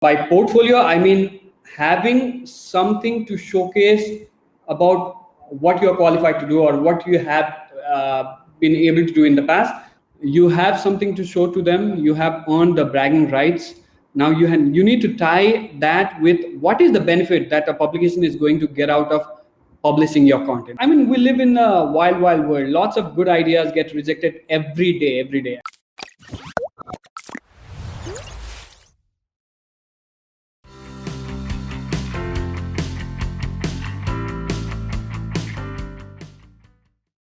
By portfolio, I mean having something to showcase about what you're qualified to do or what you have been able to do in the past. You have something to show to them. You have earned the bragging rights. Now you need to tie that with what is the benefit that a publication is going to get out of publishing your content. I mean, we live in a wild, wild world. Lots of good ideas get rejected every day, every day.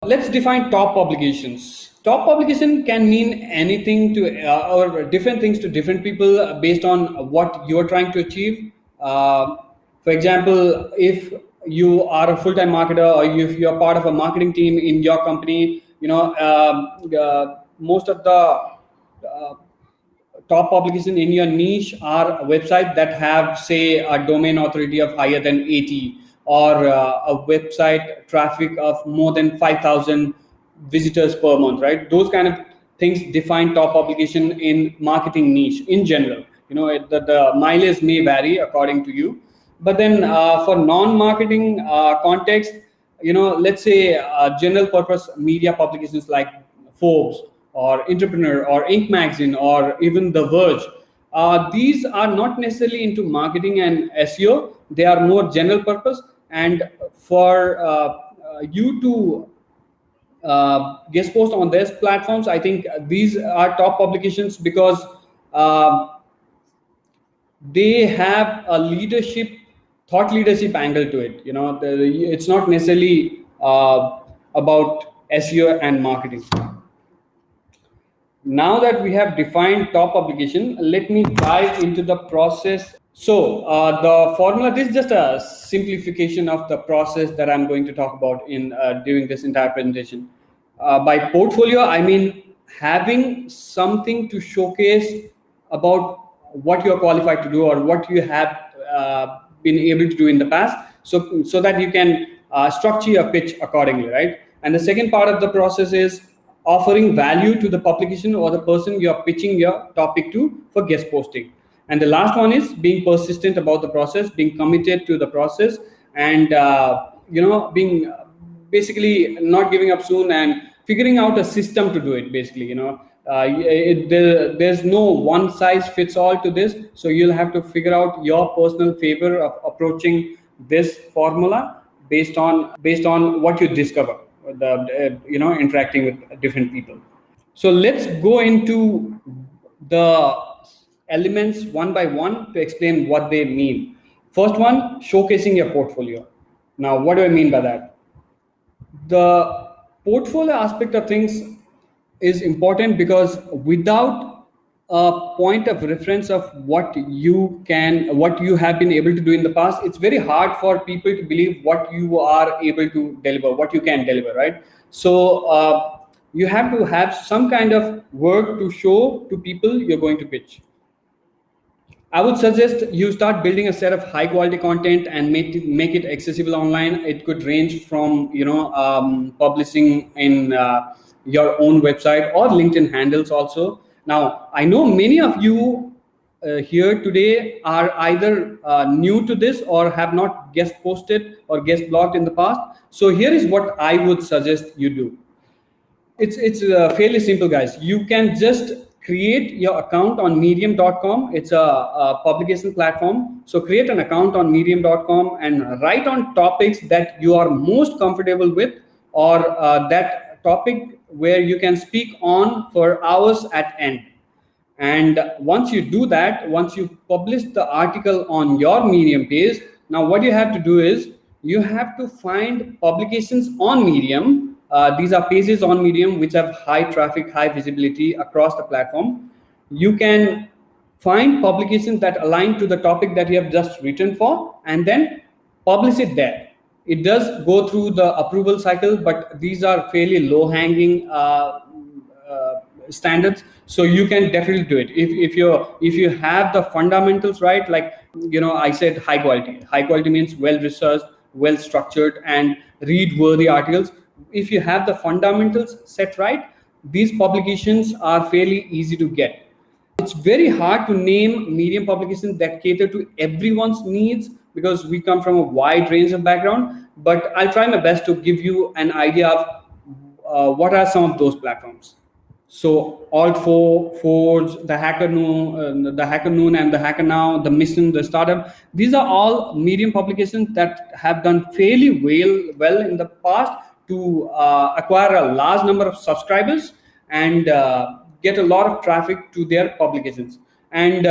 Let's define top publications. Top publication can mean anything to or different things to different people based on what you're trying to achieve. For example, if you are a full-time marketer or if you're part of a marketing team in your company, most of the top publication in your niche are websites that have, say, a domain authority of higher than 80, or a website traffic of more than 5,000 visitors per month, right? Those kind of things define top publication in marketing niche in general. The mileage may vary according to you, but then for non-marketing context, let's say general purpose media publications like Forbes or Entrepreneur or Inc. magazine or even The Verge. These are not necessarily into marketing and SEO. They are more general purpose. And for you to guest post on these platforms, I think these are top publications because they have a thought leadership angle to it. It's not necessarily about SEO and marketing. Now that we have defined top publication, let me dive into the process. So the formula, this is just a simplification of the process that I'm going to talk about in during this entire presentation. By portfolio, I mean having something to showcase about what you're qualified to do or what you have been able to do in the past, so that you can structure your pitch accordingly, right? And the second part of the process is offering value to the publication or the person you're pitching your topic to for guest posting. And the last one is being persistent about the process, being committed to the process, and being basically not giving up soon and figuring out a system to do it. Basically, there's no one size fits all to this, so you'll have to figure out your personal favor of approaching this formula based on what you discover interacting with different people. So let's go into the elements one by one to explain what they mean. First one, showcasing your portfolio. Now, what do I mean by that? The portfolio aspect of things is important because without a point of reference of what you have been able to do in the past, it's very hard for people to believe what you are able to deliver, what you can deliver, right? So you have to have some kind of work to show to people you're going to pitch. I would suggest you start building a set of high quality content and make it accessible online. It could range from publishing in your own website or LinkedIn handles also. Now, I know many of you here today are either new to this or have not guest posted or guest blogged in the past. So here is what I would suggest you do. It's fairly simple, guys. You can just create your account on medium.com. It's a publication platform. So create an account on medium.com and write on topics that you are most comfortable with, or that topic where you can speak on for hours at end. And once you do that, once you publish the article on your Medium page, now what you have to do is you have to find publications on Medium. These are pages on Medium which have high traffic, high visibility across the platform. You can find publications that align to the topic that you have just written for and then publish it there. It does go through the approval cycle, but these are fairly low-hanging standards, so you can definitely do it if you have the fundamentals right. Like I said, high quality means well researched, well structured, and read worthy articles. If you have the fundamentals set right, these publications are fairly easy to get. It's very hard to name medium publications that cater to everyone's needs because we come from a wide range of background. But I'll try my best to give you an idea of what are some of those platforms. So Alt4, Forge, the Hacker Noon, and the Hacker Now, the Mission, the Startup. These are all medium publications that have done fairly well in the past to acquire a large number of subscribers and get a lot of traffic to their publications. And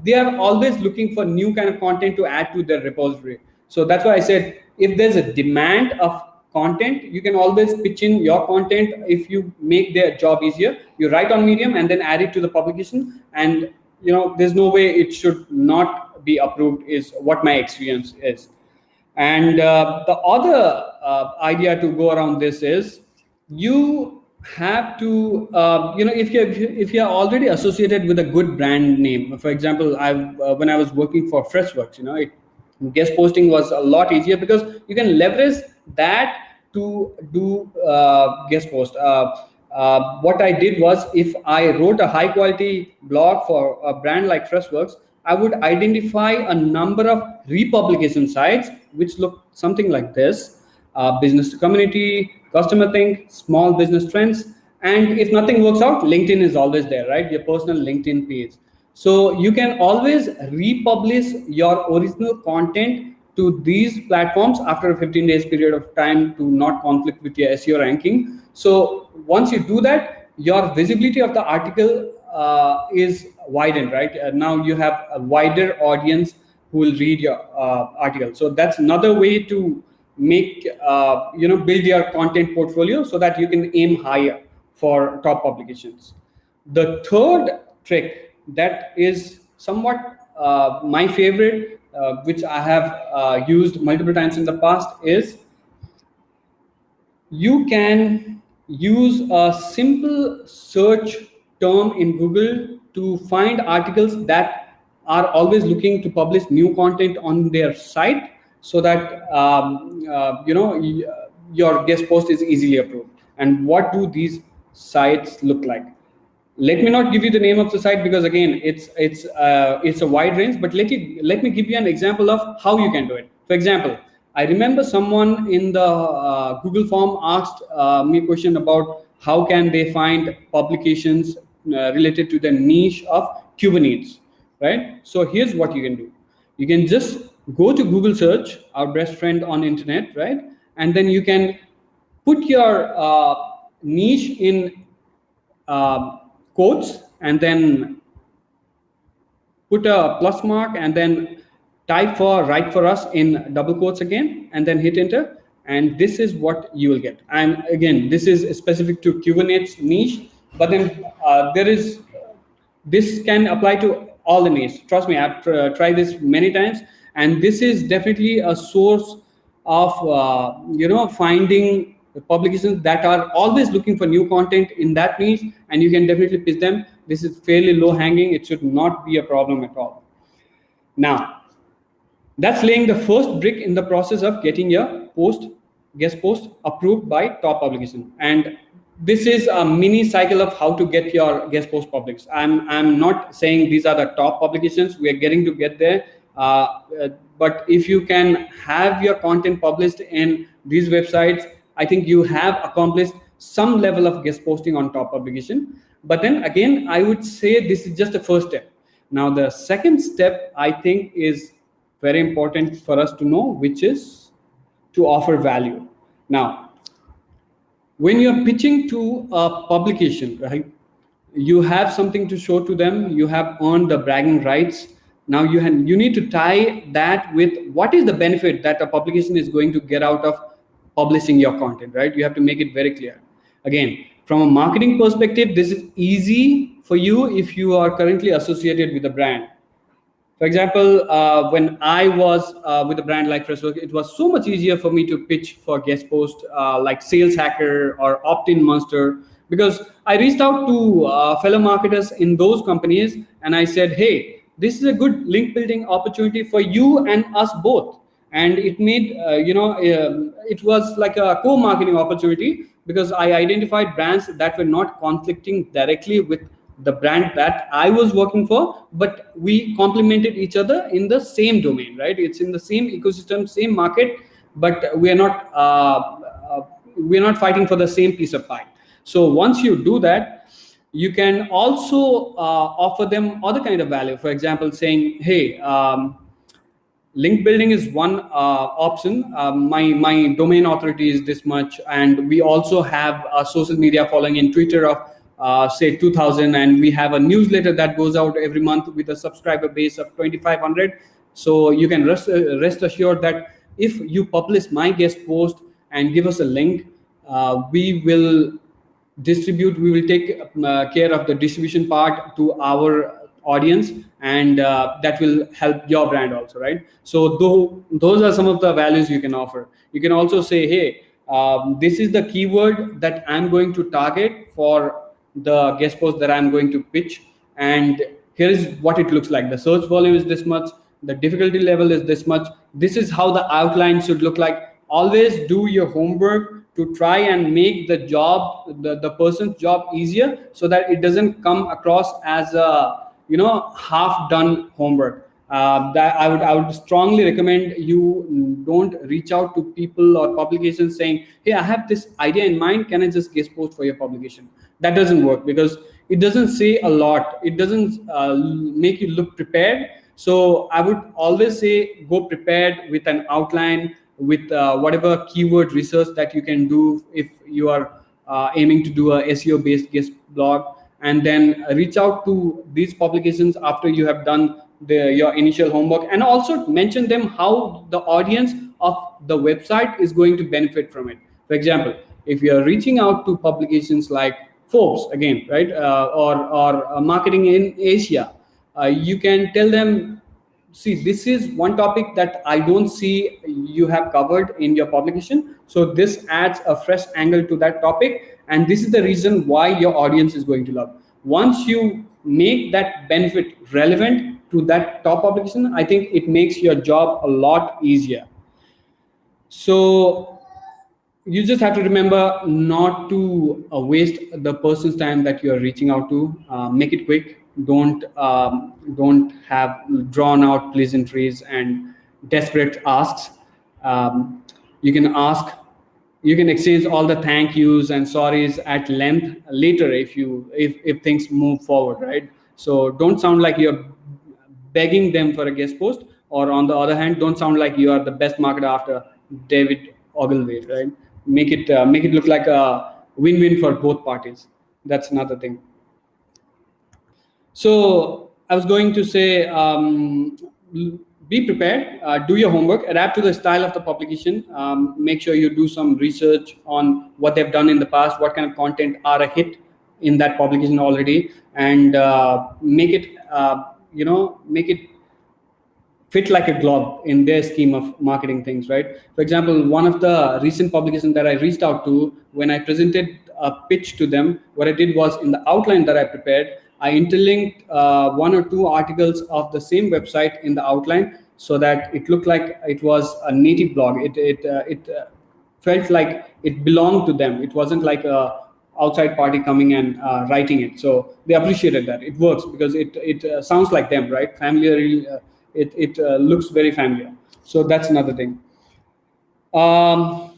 they are always looking for new kind of content to add to their repository. So that's why I said if there's a demand of content, you can always pitch in your content. If you make their job easier, you write on Medium and then add it to the publication, and there's no way it should not be approved, is what my experience is. And the other idea to go around this is you have to if you're already associated with a good brand name. For example, I when I was working for Freshworks, guest posting was a lot easier because you can leverage that to do guest post. What I did was, if I wrote a high quality blog for a brand like Freshworks, I would identify a number of republication sites which look something like this: business to community, customer think, small business trends. And if nothing works out, LinkedIn is always there, right? Your personal LinkedIn page. So you can always republish your original content to these platforms after a 15 days period of time to not conflict with your SEO ranking. So once you do that, your visibility of the article is widened, right? Now you have a wider audience who will read your article. So that's another way to make build your content portfolio so that you can aim higher for top publications. The third trick that is somewhat my favorite, which I have used multiple times in the past, is you can use a simple search term in Google to find articles that are always looking to publish new content on their site, so that your guest post is easily approved. And what do these sites look like? Let me not give you the name of the site because again it's a wide range, but let me give you an example of how you can do it. For example, I remember someone in the Google form asked me a question about how can they find publications related to the niche of Kubernetes, right? So here's what you can do. You can just go to Google search, our best friend on internet, right? And then you can put your niche in quotes, and then put a plus mark, and then type for write for us in double quotes again, and then hit enter. And this is what you will get. And again, this is specific to Kubernetes niche, but then this can apply to all the niche. Trust me, I've tried this many times, and this is definitely a source of finding publications that are always looking for new content in that niche, and you can definitely pitch them. This is fairly low hanging. It should not be a problem at all. Now, that's laying the first brick in the process of getting your guest post approved by top publication. And this is a mini cycle of how to get your guest post published. I'm not saying these are the top publications. We are getting to get there. But if you can have your content published in these websites, I think you have accomplished some level of guest posting on top publication. But then again, I would say this is just the first step. Now, the second step, I think, is very important for us to know, which is to offer value. Now, when you're pitching to a publication, right, you have something to show to them. You have earned the bragging rights. Now you need to tie that with what is the benefit that a publication is going to get out of publishing your content, right? You have to make it very clear. Again, from a marketing perspective, this is easy for you if you are currently associated with a brand. For example, when I was with a brand like Freshworks, it was so much easier for me to pitch for guest posts like Sales Hacker or Opt-in Monster, because I reached out to fellow marketers in those companies and I said, hey, this is a good link building opportunity for you and us both. And it made, it was like a co-marketing opportunity because I identified brands that were not conflicting directly with the brand that I was working for, but we complemented each other in the same domain, right? It's in the same ecosystem, same market, but we're not fighting for the same piece of pie. So once you do that, you can also offer them other kind of value. For example, saying, hey, link building is one option. My domain authority is this much, and we also have a social media following in Twitter of say 2000, and we have a newsletter that goes out every month with a subscriber base of 2500. So you can rest assured that if you publish my guest post and give us a link, we will we will take care of the distribution part to our audience, and that will help your brand also, right? So those are some of the values you can offer. You can also say, hey, this is the keyword that I'm going to target for the guest post that I'm going to pitch, and here is what it looks like. The search volume is this much, the difficulty level is this much, this is how the outline should look like. Always do your homework to try and make the person's job easier, so that it doesn't come across as a half done homework. That I would strongly recommend you don't reach out to people or publications saying, hey, I have this idea in mind, can I just guest post for your publication? That doesn't work, because it doesn't say a lot, it doesn't make you look prepared. So I would always say, go prepared with an outline, with whatever keyword research that you can do if you are aiming to do a SEO based guest blog, and then reach out to these publications after you have done your initial homework, and also mention them how the audience of the website is going to benefit from it. For example, if you are reaching out to publications like Forbes again, right, or marketing in Asia, you can tell them, see, this is one topic that I don't see you have covered in your publication, so this adds a fresh angle to that topic, and this is the reason why your audience is going to love. Once you make that benefit relevant to that top publication, I think it makes your job a lot easier. So you just have to remember not to waste the person's time that you are reaching out to. Make it quick. Don't have drawn out pleasantries and desperate asks. um, you can ask, you can exchange all the thank yous and sorries at length later if things move forward, right? So don't sound like you're begging them for a guest post, or on the other hand, don't sound like you are the best marketer after David Ogilvy, right? Make it look like a win-win for both parties. That's another thing. So I was going to say, be prepared, do your homework, adapt to the style of the publication. Make sure you do some research on what they've done in the past, what kind of content are a hit in that publication already, and make it fit like a glove in their scheme of marketing things, right? For example, one of the recent publications that I reached out to, when I presented a pitch to them, what I did was, in the outline that I prepared, I interlinked one or two articles of the same website in the outline, so that it looked like it was a native blog. It felt like it belonged to them. It wasn't like a outside party coming and writing it. So they appreciated that. It works because it sounds like them, right? Familiar. It looks very familiar. So that's another thing. I'm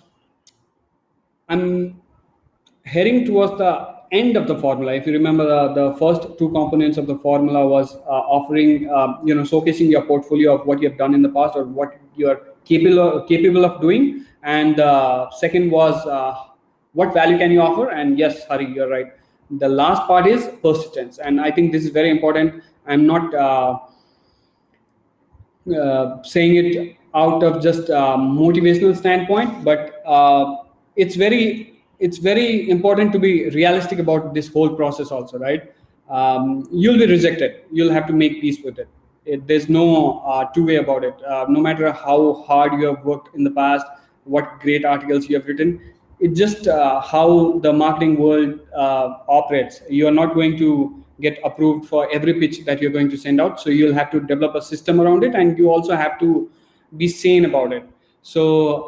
heading towards the end of the formula. If you remember, the first two components of the formula was offering, showcasing your portfolio of what you have done in the past, or what you're capable of doing, and second was what value can you offer. And yes, Hari, you're right. The last part is persistence, and I think this is very important. I'm not saying it out of just a motivational standpoint, but it's very important to be realistic about this whole process also, right? You'll be rejected, you'll have to make peace with it. There's no two-way about it. No matter how hard you have worked in the past, what great articles you have written, it's just how the marketing world operates. You are not going to get approved for every pitch that you're going to send out, so you'll have to develop a system around it, and you also have to be sane about it. So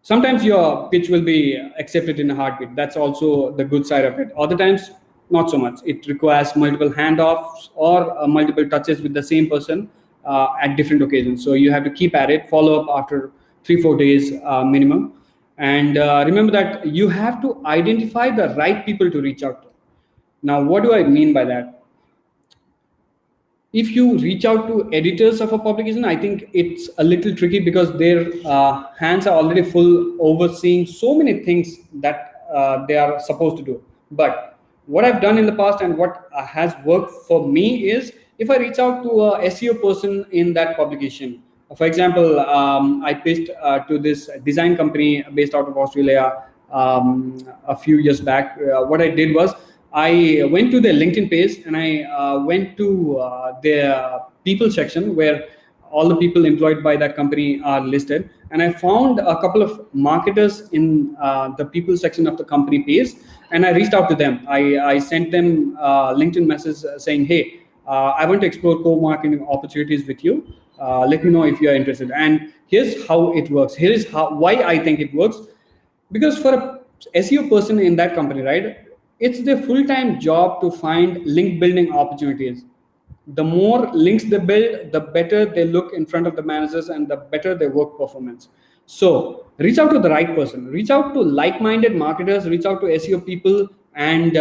sometimes your pitch will be accepted in a heartbeat. That's also the good side of it. Other times, not so much. It requires multiple handoffs or multiple touches with the same person at different occasions. So you have to keep at it, follow up after 3 4 days minimum. And remember that you have to identify the right people to reach out to. Now, what do I mean by that? If you reach out to editors of a publication, I think it's a little tricky because their hands are already full overseeing so many things that they are supposed to do. But what I've done in the past and what has worked for me is, if I reach out to a SEO person in that publication, for example, I pitched to this design company based out of Australia a few years back. What I did was, I went to their LinkedIn page and I went to their people section where all the people employed by that company are listed. And I found a couple of marketers in the people section of the company page, and I reached out to them. I sent them LinkedIn message saying, hey, I want to explore co-marketing opportunities with you. Let me know if you are interested. And here's how it works. Here is why I think it works. Because for a SEO person in that company, right, it's their full-time job to find link building opportunities. The more links they build, the better they look in front of the managers and the better their work performance. So reach out to the right person, reach out to like-minded marketers, reach out to SEO people, and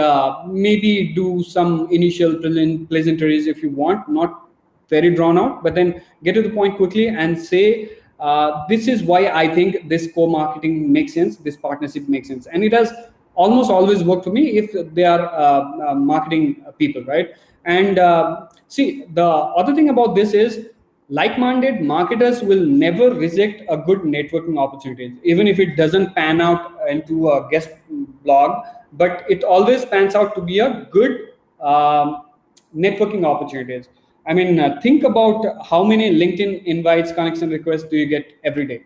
maybe do some initial pleasantries if you want, not very drawn out, but then get to the point quickly and say, this is why I think this co-marketing makes sense, this partnership makes sense. And it has almost always worked for me if they are marketing people, right? And see, the other thing about this is, like-minded marketers will never reject a good networking opportunity, even if it doesn't pan out into a guest blog, but it always pans out to be a good networking opportunities. I mean, think about how many LinkedIn invites, connection requests do you get every day,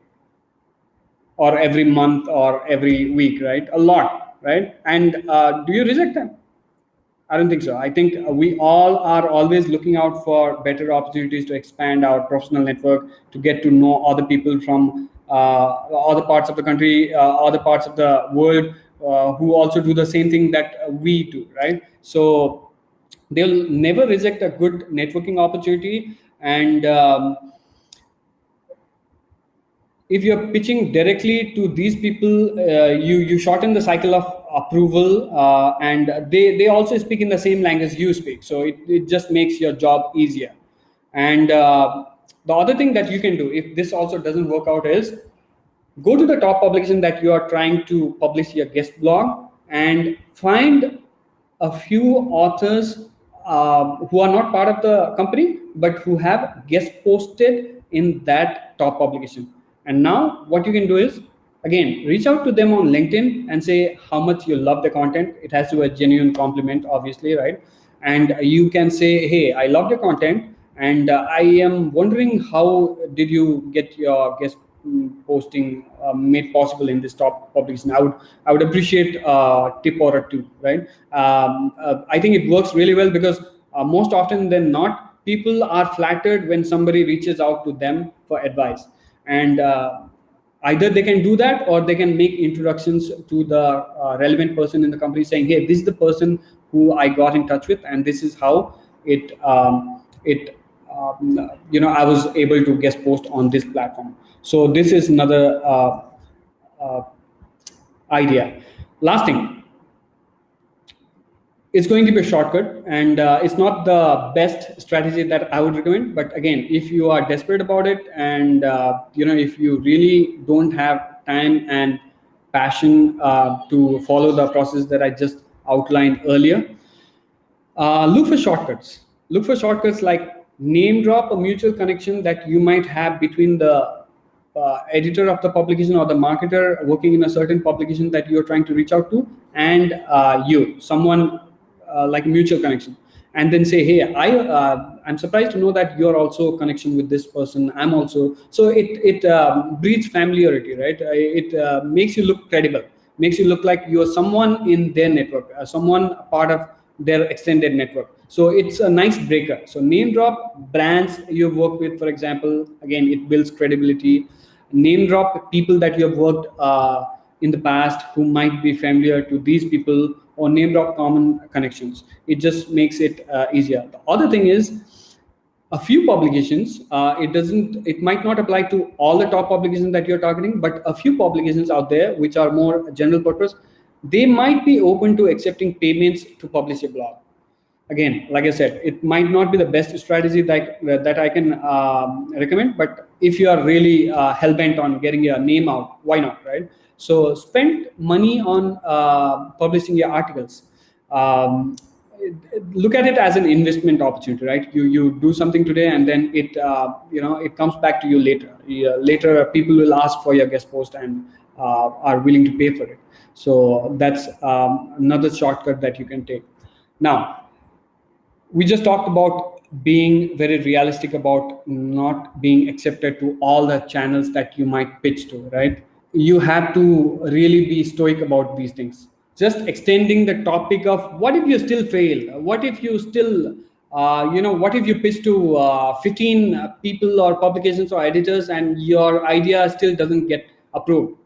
or every month, or every week, right? A lot, right? And do you reject them? I don't think so. I think we all are always looking out for better opportunities to expand our professional network, to get to know other people from other parts of the country, other parts of the world, who also do the same thing that we do, right? So they'll never reject a good networking opportunity. And if you're pitching directly to these people, you shorten the cycle of approval, and they also speak in the same language you speak, so it just makes your job easier. And the other thing that you can do if this also doesn't work out is, go to the top publication that you are trying to publish your guest blog, and find a few authors who are not part of the company but who have guest posted in that top publication. And now what you can do is, again, reach out to them on LinkedIn and say how much you love the content. It has to be a genuine compliment, obviously, right? And you can say, hey, I love your content, and I am wondering how did you get your guest posting made possible in this top publication. I would appreciate a tip or a two, right? I think it works really well because most often than not, people are flattered when somebody reaches out to them for advice. And either they can do that, or they can make introductions to the relevant person in the company, saying, hey, this is the person who I got in touch with, and this is how I was able to guest post on this platform. So this is another uh, idea. Last thing, it's going to be a shortcut, and it's not the best strategy that I would recommend. But again, if you are desperate about it, and if you really don't have time and passion to follow the process that I just outlined earlier, look for shortcuts. Look for shortcuts like name drop a mutual connection that you might have between the editor of the publication or the marketer working in a certain publication that you're trying to reach out to, and someone like a mutual connection. And then say, hey, I'm surprised to know that you're also a connection with this person. I'm also. So it breeds familiarity, right? It makes you look credible, makes you look like you're someone in their network, someone part of their extended network. So it's a nice breaker. So name drop brands you've worked with, for example. Again, it builds credibility. Name drop people that you have worked in the past who might be familiar to these people, or name drop common connections. It just makes it easier. The other thing is, a few publications, it might not apply to all the top publications that you're targeting, but a few publications out there which are more general purpose, they might be open to accepting payments to publish a blog. Again, like I said, it might not be the best strategy that I can recommend, but if you are really hell-bent on getting your name out, why not, right? So spend money on publishing your articles. um, Look at it as an investment opportunity, right? You do something today, and then it comes back to you later. Later people will ask for your guest post and are willing to pay for it. So that's another shortcut that you can take. Now, we just talked about being very realistic about not being accepted to all the channels that you might pitch to, right? You have to really be stoic about these things. Just extending the topic of, what if you still fail, what if you still what if you pitch to 15 people or publications or editors and your idea still doesn't get approved.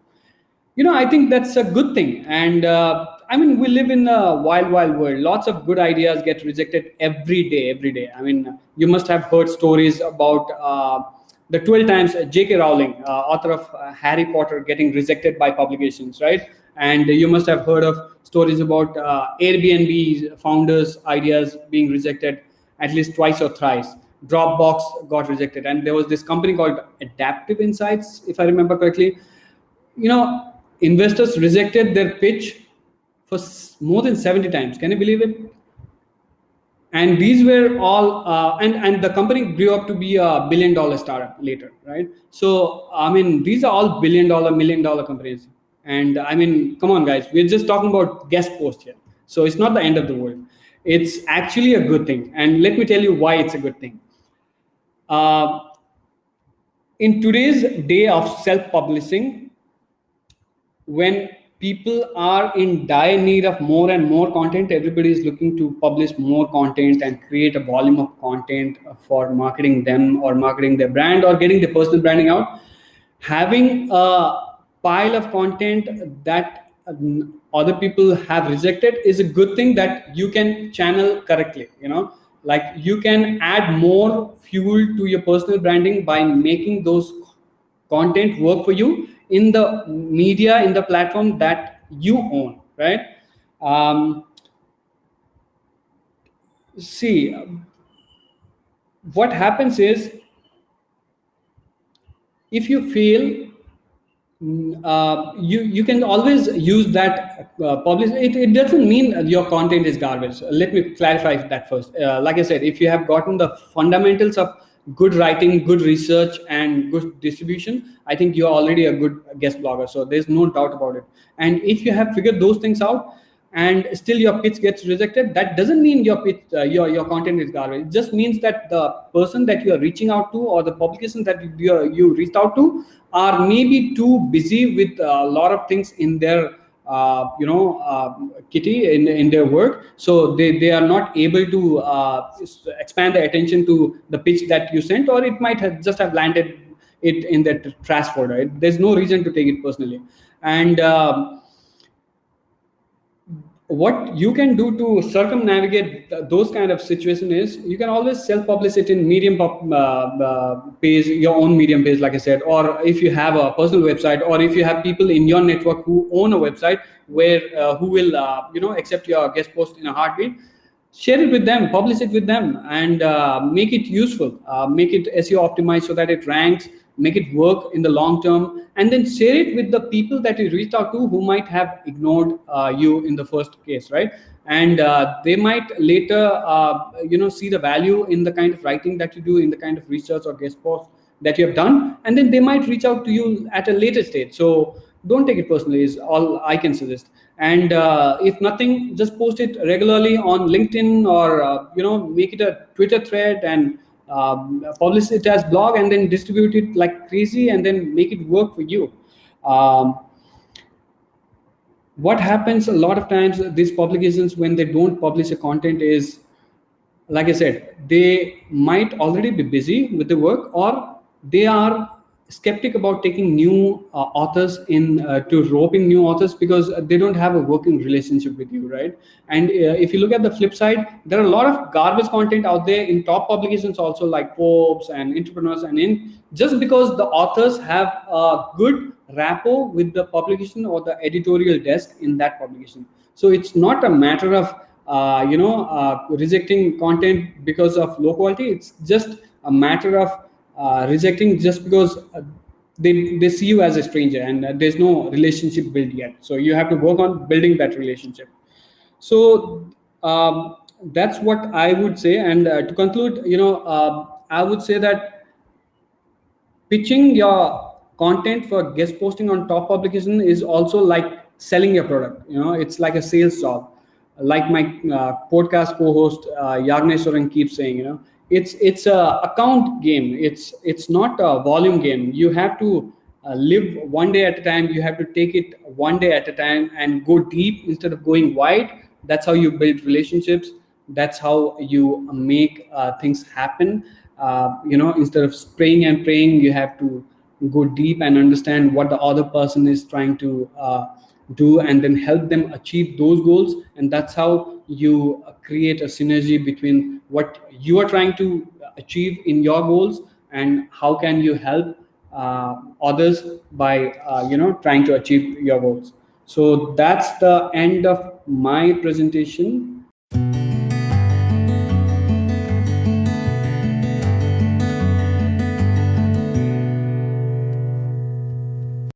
I think that's a good thing. And I mean, we live in a wild world. Lots of good ideas get rejected every day. I mean, you must have heard stories about the 12 times J.K. Rowling, author of Harry Potter, getting rejected by publications, right? And you must have heard of stories about Airbnb founders ideas being rejected at least twice or thrice. Dropbox got rejected, and there was this company called Adaptive Insights, if I remember correctly. you know Investors rejected their pitch for more than 70 times. Can you believe it? And these were all and the company grew up to be a billion-dollar startup later, right? So I mean, these are all billion-dollar, million-dollar companies. And I mean, come on guys, we're just talking about guest post here. So it's not the end of the world. It's actually a good thing, and let me tell you why it's a good thing. uh, in today's day of self-publishing, when people are in dire need of more and more content, everybody is looking to publish more content and create a volume of content for marketing them or marketing their brand or getting the personal branding out. Having a pile of content that other people have rejected is a good thing that you can channel correctly. Like, you can add more fuel to your personal branding by making those content work for you in the media, in the platform that you own, right? um, See, what happens is, if you fail, you can always use that publish. It doesn't mean your content is garbage. Let me clarify that first. Like I said, if you have gotten the fundamentals of good writing, good research, and good distribution, I think you're already a good guest blogger. So there's no doubt about it. And if you have figured those things out and still your pitch gets rejected, that doesn't mean your pitch, your content is garbage. It just means that the person that you are reaching out to, or the publication that you reached out to, are maybe too busy with a lot of things in their kitty, in their work. So they are not able to expand their attention to the pitch that you sent, or it might have just have landed it in that trash folder. There's no reason to take it personally. And what you can do to circumnavigate those kind of situation is, you can always self-publish it in Medium page, your own Medium page, like I said. Or if you have a personal website, or if you have people in your network who own a website, where who will accept your guest post in a heartbeat, share it with them, publish it with them, and make it useful, make it SEO optimized so that it ranks, make it work in the long term, and then share it with the people that you reached out to, who might have ignored you in the first case, right? And they might later see the value in the kind of writing that you do, in the kind of research or guest post that you have done, and then they might reach out to you at a later stage. So don't take it personally, is all I can suggest. And if nothing, just post it regularly on LinkedIn, or make it a Twitter thread, and publish it as blog, and then distribute it like crazy, and then make it work for you. um, what happens a lot of times, these publications, when they don't publish a content, is, like I said, they might already be busy with the work, or they are skeptic about taking new authors in to rope in new authors because they don't have a working relationship with you, right? And if you look at the flip side, there are a lot of garbage content out there in top publications also, like Forbes and Entrepreneurs, and in just because the authors have a good rapport with the publication or the editorial desk in that publication. So it's not a matter of rejecting content because of low quality. It's just a matter of rejecting just because they see you as a stranger, and there's no relationship built yet. So you have to work on building that relationship. So that's what I would say. And to conclude, I would say that pitching your content for guest posting on top publication is also like selling your product. It's like a sales job. Like my podcast co-host Yagneswaran keeps saying, it's a account game. It's not a volume game. You have to live one day at a time. You have to take it one day at a time and go deep instead of going wide. That's how you build relationships. That's how you make things happen. Instead of spraying and praying, you have to go deep and understand what the other person is trying to do, and then help them achieve those goals. And that's how you create a synergy between what you are trying to achieve in your goals, and how can you help others by trying to achieve your goals. So that's the end of my presentation.